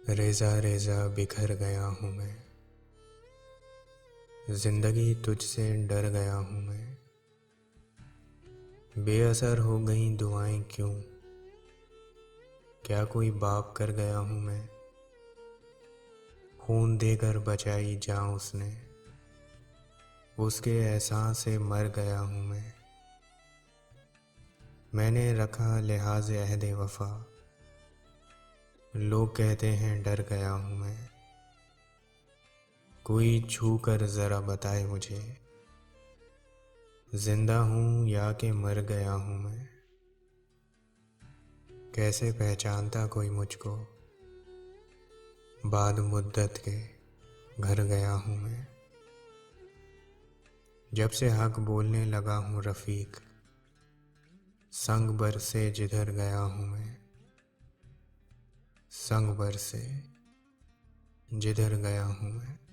रेजा रेजा बिखर गया हूँ मैं, जिंदगी तुझसे डर गया हूँ मैं। बेअसर हो गई दुआएं क्यों, क्या कोई बाप कर गया हूँ मैं। खून देकर बचाई जान उसने, उसके एहसास से मर गया हूँ मैं। मैंने रखा लिहाज अहद वफा, लोग कहते हैं डर गया हूँ मैं। कोई छू कर ज़रा बताए मुझे, जिंदा हूँ या कि मर गया हूँ मैं। कैसे पहचानता कोई मुझको, बाद मुद्दत के घर गया हूँ मैं। जब से हक बोलने लगा हूँ रफ़ीक, संग बरसे जिधर गया हूँ मैं। संग बरसे जिधर गया हूँ मैं।